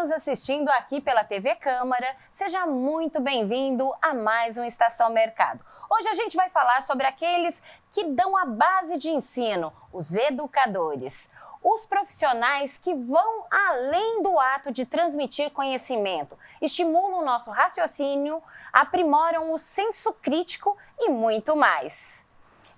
nos assistindo aqui pela TV Câmara, seja muito bem-vindo a mais um Estação Mercado. Hoje a gente vai falar sobre aqueles que dão a base de ensino, os educadores. Os profissionais que vão além do ato de transmitir conhecimento, estimulam o nosso raciocínio, aprimoram o senso crítico e muito mais.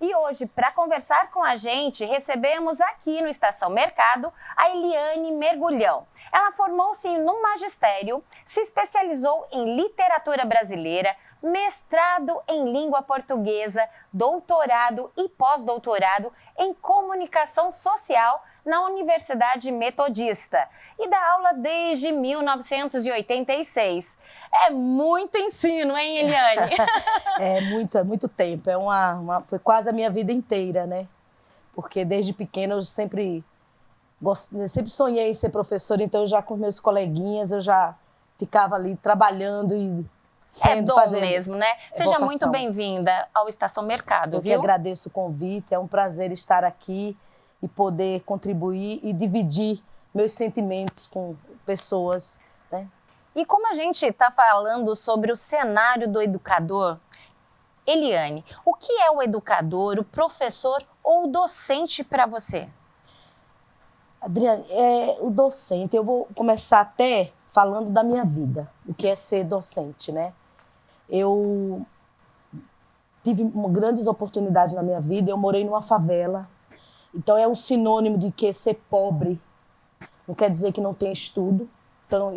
E hoje, para conversar com a gente, recebemos aqui no Estação Mercado a Eliane Mergulhão. Ela formou-se no magistério, se especializou em literatura brasileira, mestrado em língua portuguesa, doutorado e pós-doutorado em comunicação social na Universidade Metodista e dá aula desde 1986. É muito ensino, hein, Eliane? É muito tempo. Foi quase a minha vida inteira, né? Porque desde pequena eu sempre sonhei em ser professora, então já com meus coleguinhas eu já ficava ali trabalhando e dom mesmo, né? Seja muito bem-vinda ao Estação Mercado, viu? Eu que agradeço o convite, é um prazer estar aqui e poder contribuir e dividir meus sentimentos com pessoas, né? E como a gente está falando sobre o cenário do educador, Eliane, o que é o educador, o professor ou o docente para você? Adriane, o docente, eu vou começar até falando da minha vida, o que é ser docente, né? Eu tive grandes oportunidades na minha vida, eu morei numa favela, então é um sinônimo de que ser pobre não quer dizer que não tem estudo. Então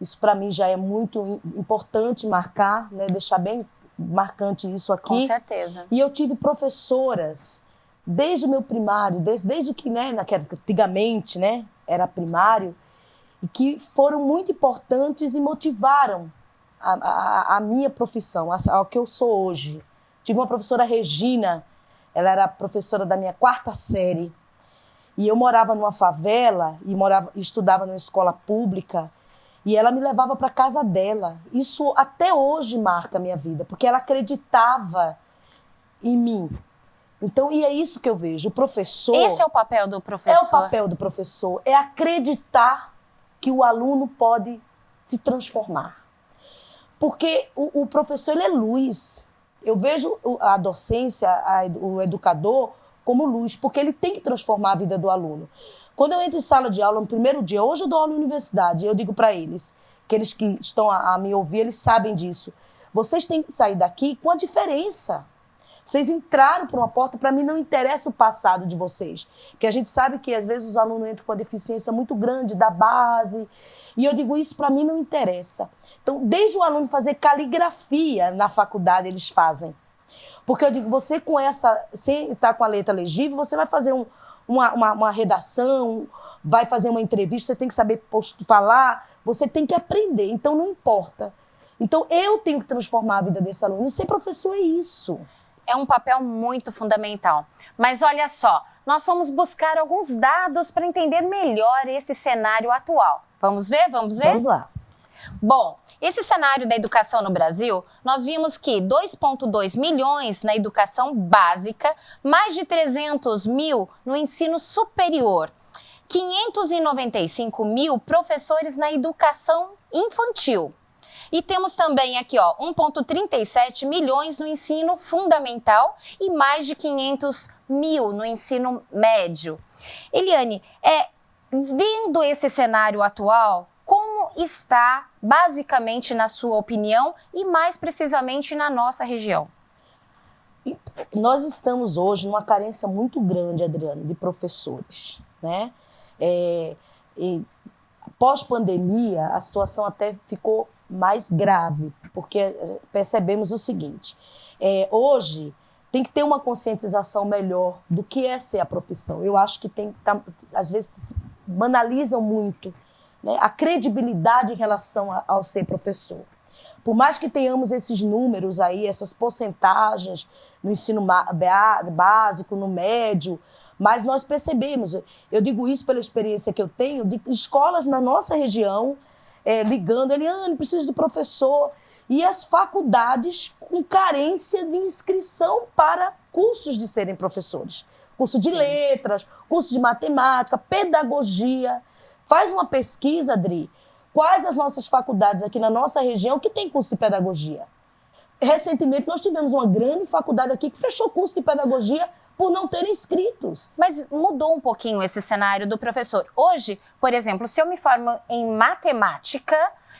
isso para mim já é muito importante marcar, né? Deixar bem marcante isso aqui. Com certeza. E eu tive professoras desde o meu primário, desde que, né, antigamente, né, era primário, e que foram muito importantes e motivaram a minha profissão, ao que eu sou hoje. Tive uma professora Regina, ela era professora da minha 4ª série, e eu morava numa favela e estudava numa escola pública, e ela me levava para casa dela. Isso até hoje marca a minha vida, porque ela acreditava em mim. Então, e é isso que eu vejo. O professor... Esse é o papel do professor. É o papel do professor, é acreditar que o aluno pode se transformar. Porque o professor, ele é luz. Eu vejo a docência, o educador, como luz, porque ele tem que transformar a vida do aluno. Quando eu entro em sala de aula no primeiro dia, hoje eu dou aula na universidade, eu digo para eles, aqueles que estão a me ouvir, eles sabem disso. Vocês têm que sair daqui com a diferença. Vocês entraram por uma porta, para mim não interessa o passado de vocês. Porque a gente sabe que às vezes os alunos entram com uma deficiência muito grande da base. E eu digo, isso para mim não interessa. Então, desde o aluno fazer caligrafia na faculdade, eles fazem. Porque eu digo, você sem estar com a letra legível, você vai fazer uma redação, vai fazer uma entrevista, você tem que saber falar, você tem que aprender, então não importa. Então eu tenho que transformar a vida desse aluno, e ser professor é isso. É um papel muito fundamental. Mas olha só, nós fomos buscar alguns dados para entender melhor esse cenário atual. Vamos ver? Vamos ver? Vamos lá. Bom, esse cenário da educação no Brasil, nós vimos que 2,2 milhões na educação básica, mais de 300 mil no ensino superior, 595 mil professores na educação infantil. E temos também aqui, 1,37 milhões no ensino fundamental e mais de 500 mil no ensino médio. Eliane, vendo esse cenário atual, como está, basicamente, na sua opinião e mais precisamente na nossa região? Nós estamos hoje numa carência muito grande, Adriana, de professores, né? Pós-pandemia, a situação até ficou mais grave, porque percebemos o seguinte, hoje tem que ter uma conscientização melhor do que é ser a profissão. Eu acho que às vezes se banalizam muito, né, a credibilidade em relação ao ser professor. Por mais que tenhamos esses números aí, essas porcentagens no ensino básico, no médio, mas nós percebemos, eu digo isso pela experiência que eu tenho, de escolas na nossa região ligando, Eliane, preciso de professor, e as faculdades com carência de inscrição para cursos de serem professores. Curso de letras, curso de matemática, pedagogia, Faz uma pesquisa, Adri, quais as nossas faculdades aqui na nossa região que tem curso de pedagogia. Recentemente, nós tivemos uma grande faculdade aqui que fechou curso de pedagogia por não terem inscritos. Mas mudou um pouquinho esse cenário do professor. Hoje, por exemplo, se eu me formo em matemática,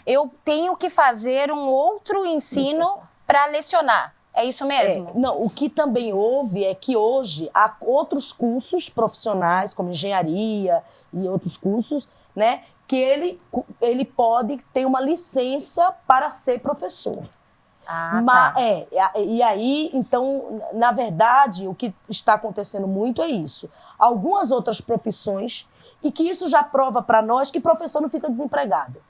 eu tenho que fazer um outro ensino para lecionar. É isso mesmo? Não, o que também houve é que hoje há outros cursos profissionais, como engenharia e outros cursos, né, que ele pode ter uma licença para ser professor. Tá. E aí, então, na verdade, o que está acontecendo muito é isso. Algumas outras profissões, e que isso já prova para nós que professor não fica desempregado.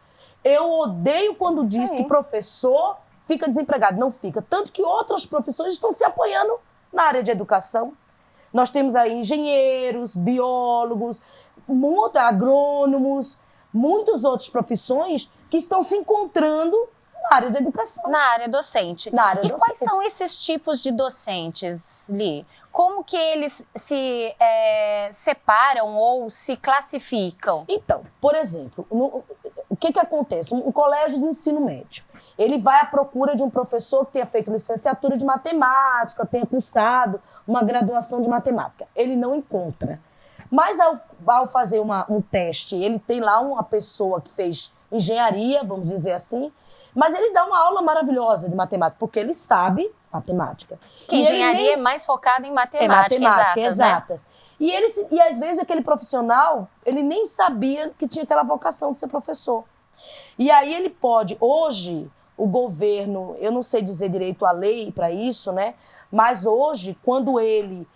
Eu odeio quando diz que professor fica desempregado. Não fica. Tanto que outras profissões estão se apoiando na área de educação. Nós temos aí engenheiros, biólogos, agrônomos, muitas outras profissões que estão se encontrando na área de educação. Na área docente. Quais são esses tipos de docentes, Li? Como que eles se separam ou se classificam? Então, por exemplo, o que acontece? Um colégio de ensino médio, ele vai à procura de um professor que tenha feito licenciatura de matemática, tenha cursado uma graduação de matemática. Ele não encontra. Mas ao fazer um teste, ele tem lá uma pessoa que fez engenharia, vamos dizer assim, mas ele dá uma aula maravilhosa de matemática, porque ele sabe matemática. Que engenharia é mais focada em matemática, exatas. Né? E às vezes aquele profissional, ele nem sabia que tinha aquela vocação de ser professor. E aí ele pode, hoje, o governo, eu não sei dizer direito a lei para isso, né? Mas hoje, quando ele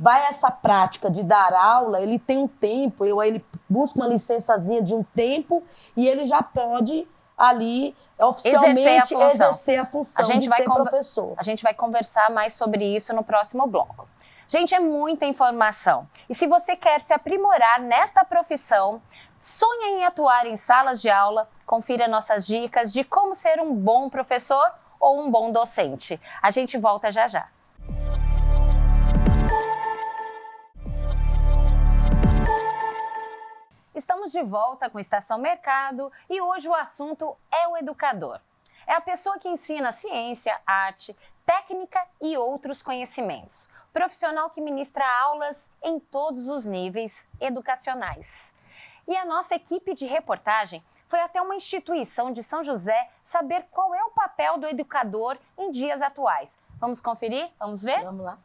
vai a essa prática de dar aula, ele tem um tempo, ele busca uma licençazinha de um tempo e ele já pode ali oficialmente exercer a função de ser professor. A gente vai conversar mais sobre isso no próximo bloco. Gente, é muita informação. E se você quer se aprimorar nesta profissão, sonha em atuar em salas de aula, confira nossas dicas de como ser um bom professor ou um bom docente. A gente volta já já. Estamos de volta com Estação Mercado e hoje o assunto é o educador. É a pessoa que ensina ciência, arte, técnica e outros conhecimentos. Profissional que ministra aulas em todos os níveis educacionais. E a nossa equipe de reportagem foi até uma instituição de São José saber qual é o papel do educador em dias atuais. Vamos conferir? Vamos ver? Vamos lá.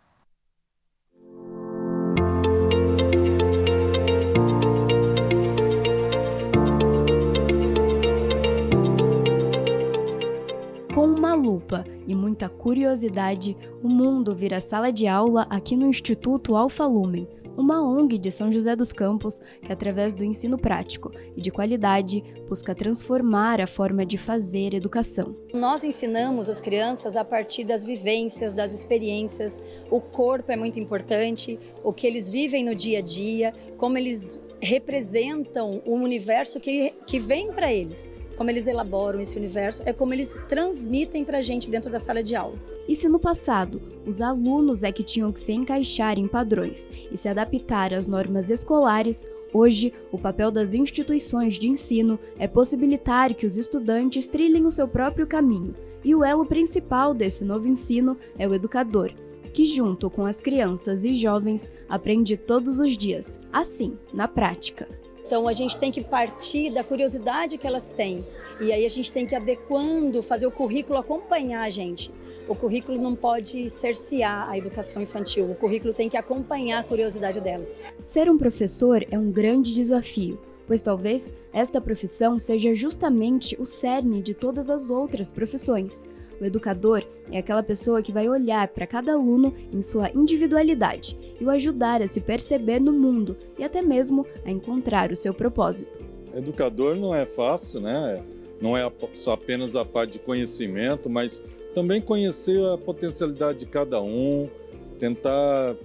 Com uma lupa e muita curiosidade, o mundo vira sala de aula aqui no Instituto Alfa Lumen, uma ONG de São José dos Campos que, através do ensino prático e de qualidade, busca transformar a forma de fazer educação. Nós ensinamos as crianças a partir das vivências, das experiências. O corpo é muito importante, o que eles vivem no dia a dia, como eles representam o universo que vem para eles. Como eles elaboram esse universo, é como eles transmitem para a gente dentro da sala de aula. E se no passado, os alunos é que tinham que se encaixar em padrões e se adaptar às normas escolares, hoje o papel das instituições de ensino é possibilitar que os estudantes trilhem o seu próprio caminho. E o elo principal desse novo ensino é o educador, que junto com as crianças e jovens aprende todos os dias, assim, na prática. Então a gente tem que partir da curiosidade que elas têm e aí a gente tem que adequando, fazer o currículo acompanhar a gente. O currículo não pode cercear a educação infantil, o currículo tem que acompanhar a curiosidade delas. Ser um professor é um grande desafio, pois talvez esta profissão seja justamente o cerne de todas as outras profissões. O educador é aquela pessoa que vai olhar para cada aluno em sua individualidade e o ajudar a se perceber no mundo e até mesmo a encontrar o seu propósito. Educador não é fácil, né? Não é só apenas a parte de conhecimento, mas também conhecer a potencialidade de cada um, tentar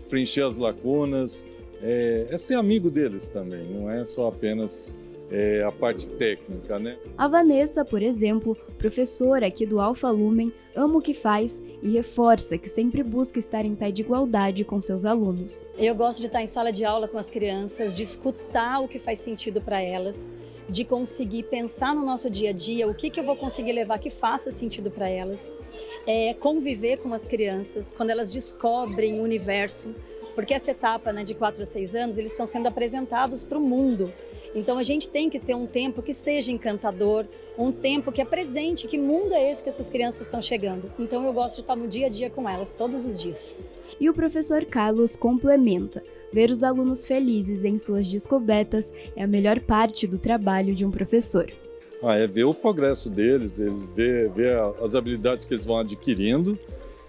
preencher as lacunas, é ser amigo deles também, não é só apenas a parte técnica, né? A Vanessa, por exemplo, professora aqui do Alfa Lumen, ama o que faz e reforça que sempre busca estar em pé de igualdade com seus alunos. Eu gosto de estar em sala de aula com as crianças, de escutar o que faz sentido para elas, de conseguir pensar no nosso dia a dia, o que eu vou conseguir levar que faça sentido para elas, conviver com as crianças, quando elas descobrem o universo, porque essa etapa, né, de 4 a 6 anos, eles estão sendo apresentados para o mundo. Então a gente tem que ter um tempo que seja encantador, um tempo que é presente, que mundo é esse que essas crianças estão chegando. Então eu gosto de estar no dia a dia com elas, todos os dias. E o professor Carlos complementa: ver os alunos felizes em suas descobertas é a melhor parte do trabalho de um professor. É ver o progresso deles, ver as habilidades que eles vão adquirindo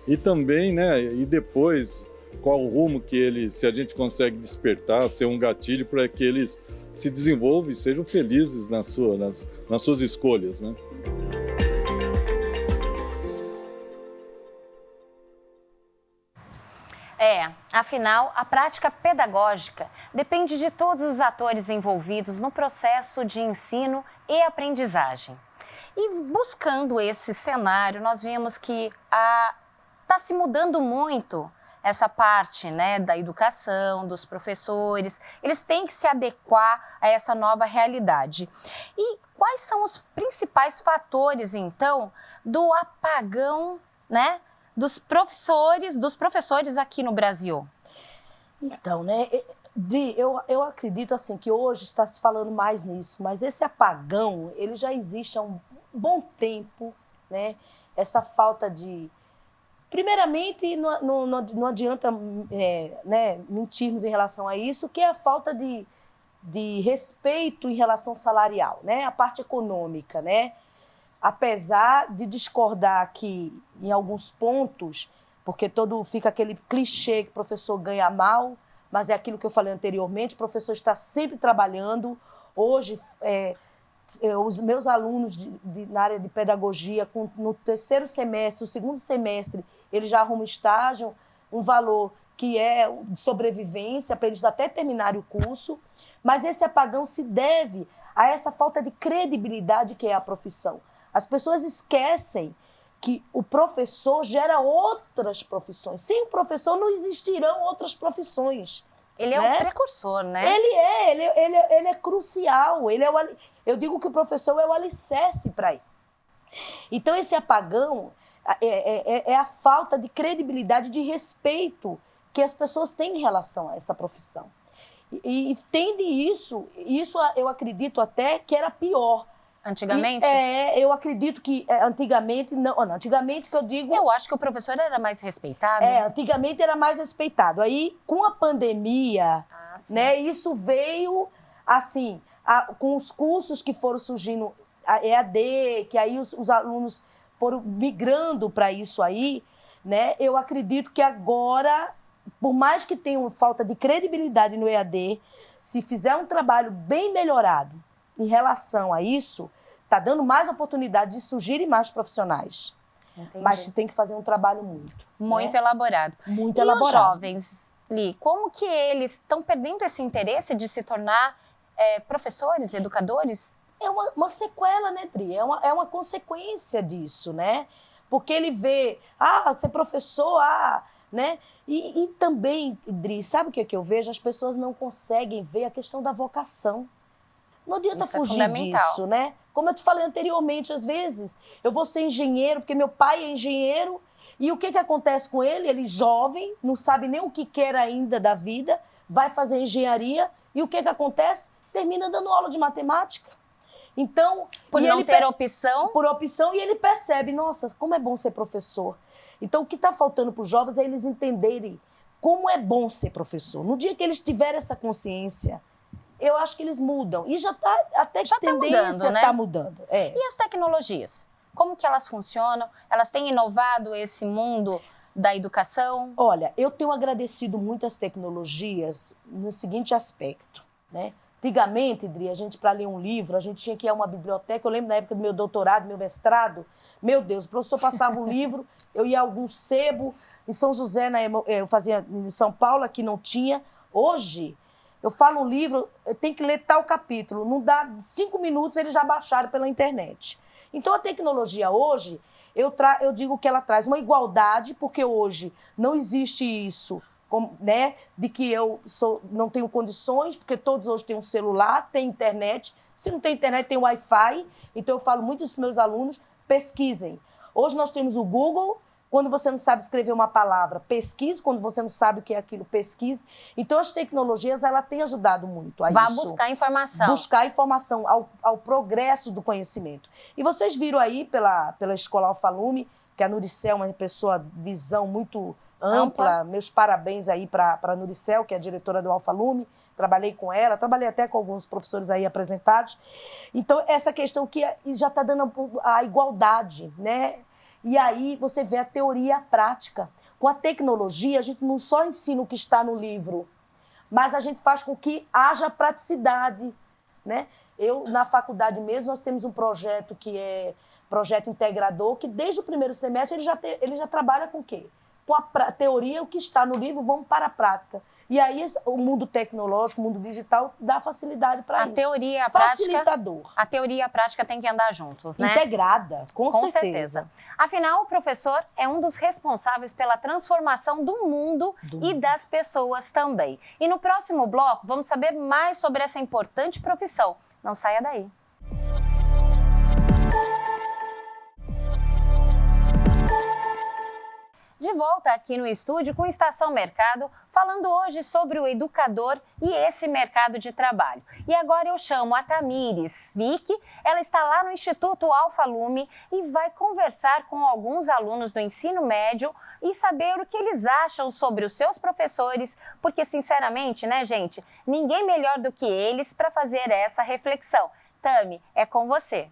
e também, né, e depois qual o rumo que eles, se a gente consegue despertar, ser um gatilho para que eles se desenvolvam e sejam felizes nas suas escolhas, né? Afinal, a prática pedagógica depende de todos os atores envolvidos no processo de ensino e aprendizagem. E buscando esse cenário, nós vimos que está se mudando muito essa parte, né, da educação, dos professores. Eles têm que se adequar a essa nova realidade. E quais são os principais fatores, então, do apagão, né, dos professores aqui no Brasil? Então, né, Dri, eu acredito assim que hoje está se falando mais nisso, mas esse apagão, ele já existe há um bom tempo, né? Essa falta de... Primeiramente, não adianta né, mentirmos em relação a isso, que é a falta de respeito em relação salarial, né? A parte econômica, né? Apesar de discordar aqui em alguns pontos, porque fica aquele clichê que o professor ganha mal, mas é aquilo que eu falei anteriormente, o professor está sempre trabalhando. Hoje, os meus alunos na área de pedagogia, no terceiro semestre, no segundo semestre, eles já arrumam estágio, um valor que é de sobrevivência, para eles até terminarem o curso, mas esse apagão se deve a essa falta de credibilidade que é a profissão. As pessoas esquecem que o professor gera outras profissões. Sem o professor não existirão outras profissões. Ele é né? o precursor, né? Ele é crucial. Eu digo que o professor é o alicerce para ele. Então, esse apagão é a falta de credibilidade, de respeito que as pessoas têm em relação a essa profissão. E tende isso eu acredito até que era pior. Antigamente? Eu acredito que antigamente, não, antigamente que eu digo... Eu acho que o professor era mais respeitado. Antigamente era mais respeitado. Aí, com a pandemia, né, isso veio, assim, com os cursos que foram surgindo, a EAD, que aí os alunos foram migrando para isso aí, né, eu acredito que agora, por mais que tenha falta de credibilidade no EAD, se fizer um trabalho bem melhorado, em relação a isso, está dando mais oportunidade de surgirem mais profissionais. Entendi. Mas tem que fazer um trabalho muito elaborado. Muito e elaborado. Os jovens, Li, como que eles estão perdendo esse interesse de se tornar professores, educadores? É uma sequela, né, Dri? É uma consequência disso, né? Porque ele vê, ser professor, né? E também, Dri, sabe o que eu vejo? As pessoas não conseguem ver a questão da vocação. Não adianta fugir disso, né? Como eu te falei anteriormente, às vezes eu vou ser engenheiro, porque meu pai é engenheiro, e o que acontece com ele? Ele jovem, não sabe nem o que quer ainda da vida, vai fazer engenharia, e o que acontece? Termina dando aula de matemática. Então, por não ter opção? Por opção, e ele percebe, nossa, como é bom ser professor. Então, o que está faltando para os jovens é eles entenderem como é bom ser professor. No dia que eles tiverem essa consciência, eu acho que eles mudam. E já está até que tendência está mudando. E as tecnologias? Como que elas funcionam? Elas têm inovado esse mundo da educação? Olha, eu tenho agradecido muito as tecnologias no seguinte aspecto, né? Antigamente, Dri, a gente, para ler um livro, a gente tinha que ir a uma biblioteca. Eu lembro na época do meu doutorado, meu mestrado, meu Deus, o professor passava um livro, eu ia a algum sebo, em São José, eu fazia em São Paulo, aqui não tinha. Hoje, eu falo um livro, eu tenho que ler tal capítulo, não dá 5 minutos, eles já baixaram pela internet. Então, a tecnologia hoje, eu digo que ela traz uma igualdade, porque hoje não existe isso, né, de que não tenho condições, porque todos hoje têm um celular, têm internet. Se não tem internet, tem Wi-Fi. Então, eu falo muito para os meus alunos, pesquisem. Hoje nós temos o Google. Quando você não sabe escrever uma palavra, pesquise. Quando você não sabe o que é aquilo, pesquise. Então, as tecnologias, ela tem ajudado muito a Vá isso. buscar informação. Buscar informação, ao progresso do conhecimento. E vocês viram aí pela Escola Alfalume, que a Nuricel é uma pessoa de visão muito ampla. Meus parabéns aí para a Nuricel, que é a diretora do Alfalume. Trabalhei com ela, trabalhei até com alguns professores aí apresentados. Então, essa questão que já está dando a igualdade, né? E aí você vê a teoria e a prática. Com a tecnologia, a gente não só ensina o que está no livro, mas a gente faz com que haja praticidade, né? Na faculdade mesmo, nós temos um projeto que é projeto integrador, que desde o primeiro semestre ele já trabalha com o quê? Com a teoria, o que está no livro, vamos para a prática. E aí o mundo tecnológico, o mundo digital, dá facilidade para isso. A teoria e a prática... Facilitador. A teoria e a prática têm que andar juntos, né? Integrada, com certeza. Afinal, o professor é um dos responsáveis pela transformação do mundo e das pessoas também. E no próximo bloco, vamos saber mais sobre essa importante profissão. Não saia daí. De volta aqui no estúdio com Estação Mercado, falando hoje sobre o educador e esse mercado de trabalho. E agora eu chamo a Tamires Vick, ela está lá no Instituto Alfalume e vai conversar com alguns alunos do ensino médio e saber o que eles acham sobre os seus professores, porque sinceramente, né, gente, ninguém melhor do que eles para fazer essa reflexão. Tami, é com você.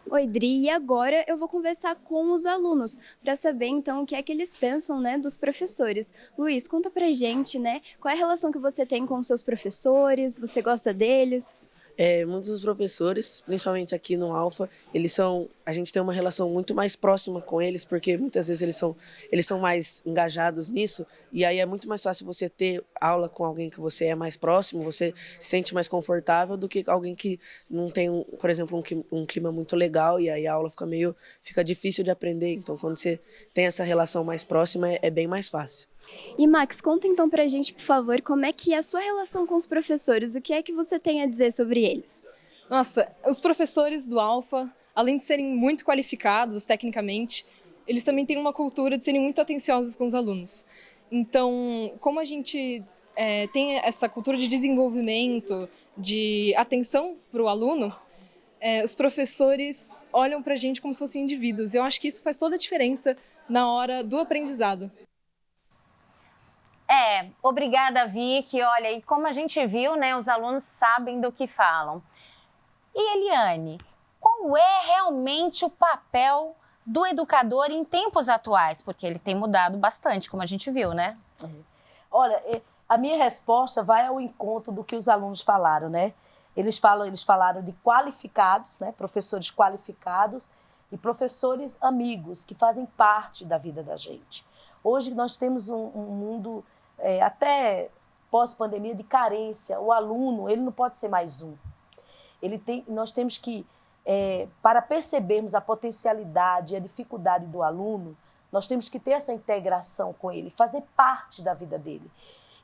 Oi, Dri, e agora eu vou conversar com os alunos para saber então o que é que eles pensam, né, dos professores. Luiz, conta pra gente, né, qual é a relação que você tem com os seus professores, você gosta deles? Muitos dos professores, principalmente aqui no Alfa, a gente tem uma relação muito mais próxima com eles, porque muitas vezes eles são mais engajados nisso, e aí é muito mais fácil você ter aula com alguém que você é mais próximo, você se sente mais confortável do que alguém que não tem, por exemplo, um clima muito legal, e aí a aula fica difícil de aprender. Então, quando você tem essa relação mais próxima, é bem mais fácil. E Max, conta então pra gente, por favor, como é que é a sua relação com os professores, o que é que você tem a dizer sobre eles? Nossa, os professores do Alfa, além de serem muito qualificados tecnicamente, eles também têm uma cultura de serem muito atenciosos com os alunos. Então, como a gente tem essa cultura de desenvolvimento, de atenção para o aluno, os professores olham pra gente como se fossem indivíduos. Eu acho que isso faz toda a diferença na hora do aprendizado. Obrigada, Vicky. Olha, e como a gente viu, né, os alunos sabem do que falam. E Eliane, qual é realmente o papel do educador em tempos atuais? Porque ele tem mudado bastante, como a gente viu, né? Olha, a minha resposta vai ao encontro do que os alunos falaram, né? Eles falaram de qualificados, né? Professores qualificados e professores amigos, que fazem parte da vida da gente. Hoje nós temos um mundo, até pós-pandemia, de carência. O aluno, ele não pode ser mais um. Nós temos que, para percebermos a potencialidade e a dificuldade do aluno, nós temos que ter essa integração com ele, fazer parte da vida dele.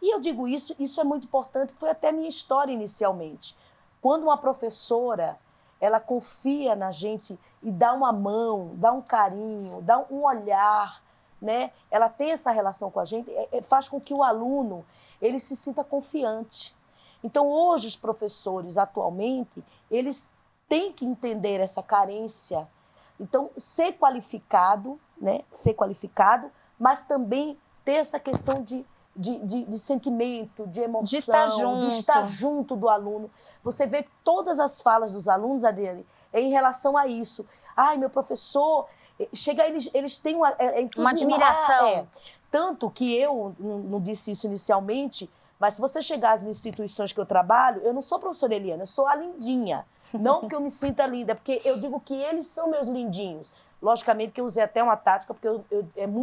E eu digo isso é muito importante, foi até minha história inicialmente. Quando uma professora, ela confia na gente e dá uma mão, dá um carinho, dá um olhar, né? Ela tem essa relação com a gente, faz com que o aluno ele se sinta confiante. Então, hoje, os professores, atualmente, eles têm que entender essa carência. Então, ser qualificado, né? Ser qualificado, mas também ter essa questão de sentimento, de emoção, de estar junto do aluno. Você vê todas as falas dos alunos, Adriane, em relação a isso. Ai, meu professor... eles têm uma admiração. Tanto que eu não disse isso inicialmente, mas se você chegar às minhas instituições que eu trabalho, eu não sou professora Eliana, eu sou a lindinha. Não porque eu me sinta linda, porque eu digo que eles são meus lindinhos. Logicamente que eu usei até uma tática, porque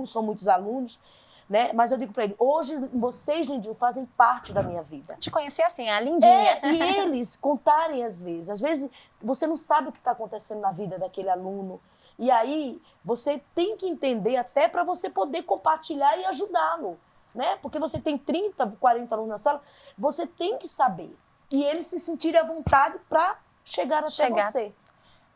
são muitos alunos, né? Mas eu digo para ele, hoje vocês, Lindinho, fazem parte da minha vida. Te conheci assim, a Lindinha. E eles contarem às vezes você não sabe o que está acontecendo na vida daquele aluno, e aí você tem que entender até para você poder compartilhar e ajudá-lo, né? Porque você tem 30, 40 alunos na sala, você tem que saber, e eles se sentirem à vontade para chegar até você.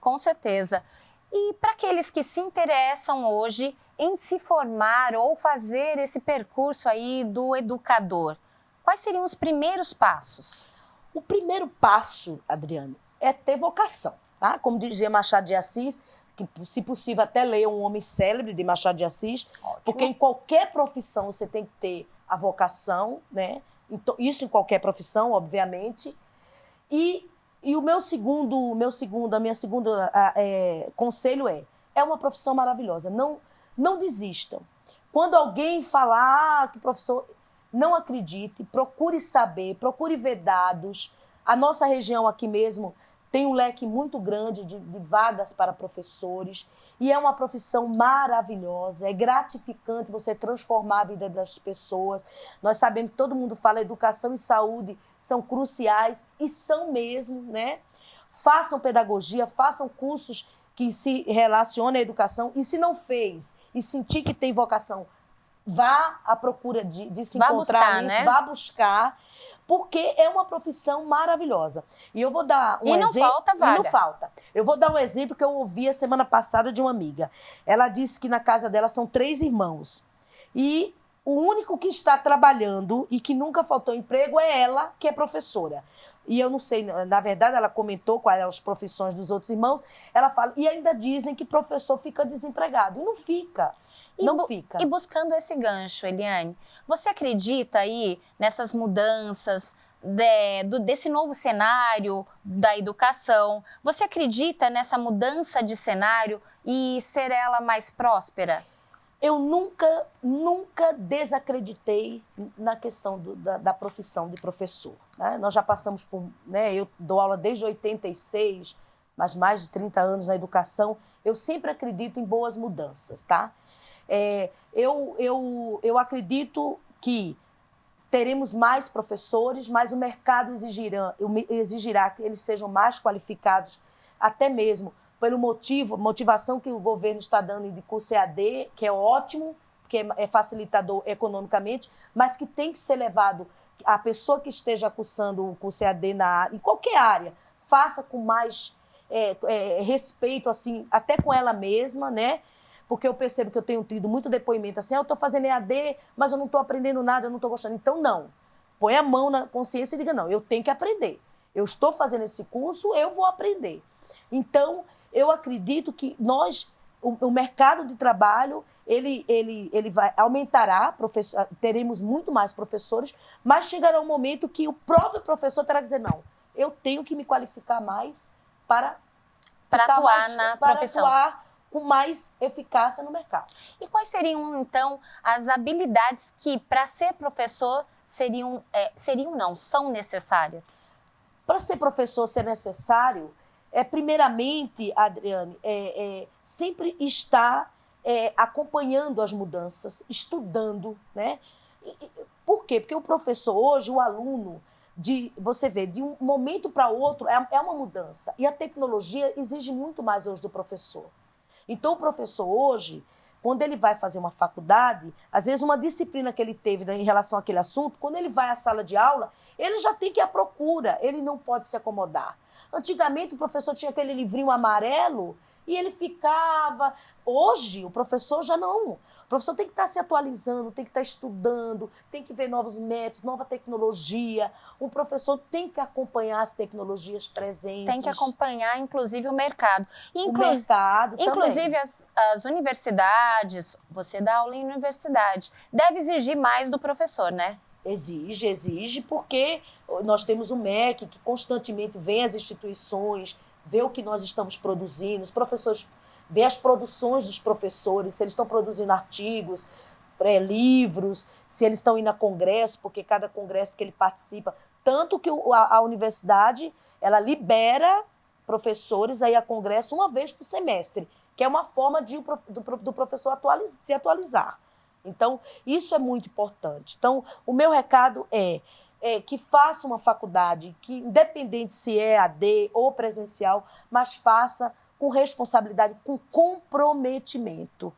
Com certeza. E para aqueles que se interessam hoje em se formar ou fazer esse percurso aí do educador, quais seriam os primeiros passos? O primeiro passo, Adriane, é ter vocação, tá? Como dizia Machado de Assis, que se possível até ler Um Homem Célebre, de Machado de Assis, porque em qualquer profissão você tem que ter a vocação, né? Isso em qualquer profissão, obviamente. E o meu segundo conselho é uma profissão maravilhosa. Não desistam. Quando alguém falar que professor, não acredite, procure saber, procure ver dados. A nossa região aqui mesmo tem um leque muito grande de vagas para professores, e é uma profissão maravilhosa, é gratificante você transformar a vida das pessoas. Nós sabemos que todo mundo fala educação e saúde são cruciais, e são mesmo, né? Façam pedagogia, façam cursos que se relacionem à educação, e se não fez e sentir que tem vocação, vá à procura de se encontrar nisso, vá buscar, porque é uma profissão maravilhosa. E eu vou dar um exemplo. E não falta vaga. E não falta. Eu vou dar um exemplo que eu ouvi a semana passada de uma amiga. Ela disse que na casa dela são 3 irmãos. E o único que está trabalhando e que nunca faltou emprego é ela, que é professora. E eu não sei, na verdade, ela comentou quais eram as profissões dos outros irmãos. Ela fala, e ainda dizem que professor fica desempregado. E não fica. Não fica. E buscando esse gancho, Eliane, você acredita aí nessas mudanças desse novo cenário da educação? Você acredita nessa mudança de cenário e ser ela mais próspera? Eu nunca desacreditei na questão da profissão de professor, né? Nós já passamos por... né, eu dou aula desde 86, mas mais de 30 anos na educação. Eu sempre acredito em boas mudanças, tá? Eu acredito que teremos mais professores, mas o mercado exigirá que eles sejam mais qualificados, até mesmo pelo motivação que o governo está dando de curso EAD, que é ótimo, que é facilitador economicamente, mas que tem que ser levado, a pessoa que esteja cursando o curso EAD em qualquer área, faça com mais respeito, assim, até com ela mesma, né? Porque eu percebo que eu tenho tido muito depoimento assim, eu estou fazendo EAD, mas eu não estou aprendendo nada, eu não estou gostando. Então, não. Põe a mão na consciência e diga, não, eu tenho que aprender. Eu estou fazendo esse curso, eu vou aprender. Então, eu acredito que o mercado de trabalho, ele aumentará, teremos muito mais professores, mas chegará um momento que o próprio professor terá que dizer, não, eu tenho que me qualificar mais para atuar na profissão. Para atuar com mais eficácia no mercado. E quais seriam, então, as habilidades que, para ser professor, são necessárias? Para ser professor, ser necessário, primeiramente, Adriane, sempre estar acompanhando as mudanças, estudando, né? Por quê? Porque o professor hoje, o aluno, você vê, de um momento para outro, é uma mudança. E a tecnologia exige muito mais hoje do professor. Então, o professor hoje, quando ele vai fazer uma faculdade, às vezes uma disciplina que ele teve, né, em relação àquele assunto, quando ele vai à sala de aula, ele já tem que ir à procura, ele não pode se acomodar. Antigamente, o professor tinha aquele livrinho amarelo e ele ficava... Hoje, o professor já não. O professor tem que estar se atualizando, tem que estar estudando, tem que ver novos métodos, nova tecnologia. O professor tem que acompanhar as tecnologias presentes. Tem que acompanhar, inclusive, o mercado. O mercado também. Inclusive, as universidades, você dá aula em universidade, deve exigir mais do professor, né? Exige, porque nós temos o MEC, que constantemente vem às instituições, vê o que nós estamos produzindo, os professores, vê as produções dos professores, se eles estão produzindo artigos, livros, se eles estão indo a congresso, porque cada congresso que ele participa, tanto que a universidade, ela libera professores aí a congresso uma vez por semestre, que é uma forma do professor se atualizar. Então, isso é muito importante. Então, o meu recado é que faça uma faculdade, que independente se é AD ou presencial, mas faça com responsabilidade, com comprometimento,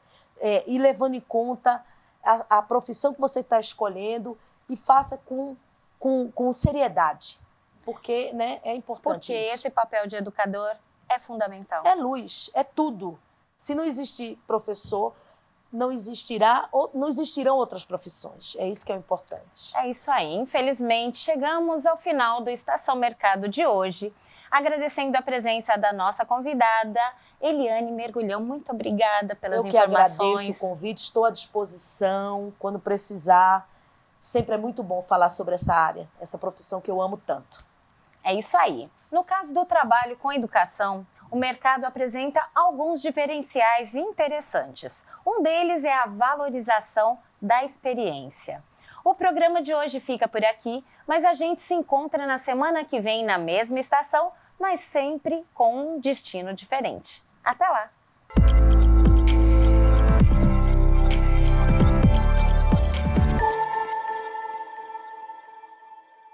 e levando em conta a profissão que você está escolhendo, e faça com seriedade, porque, né, é importante Porque isso. esse papel de educador é fundamental. É luz, é tudo. Se não existir professor, não existirão outras profissões. É isso que é importante. É isso aí. Infelizmente, chegamos ao final do Estação Mercado de hoje. Agradecendo a presença da nossa convidada, Eliane Mergulhão. Muito obrigada pelas informações. Eu que agradeço o convite, estou à disposição quando precisar. Sempre é muito bom falar sobre essa área, essa profissão que eu amo tanto. É isso aí. No caso do trabalho com educação, o mercado apresenta alguns diferenciais interessantes. Um deles é a valorização da experiência. O programa de hoje fica por aqui, mas a gente se encontra na semana que vem na mesma estação, mas sempre com um destino diferente. Até lá!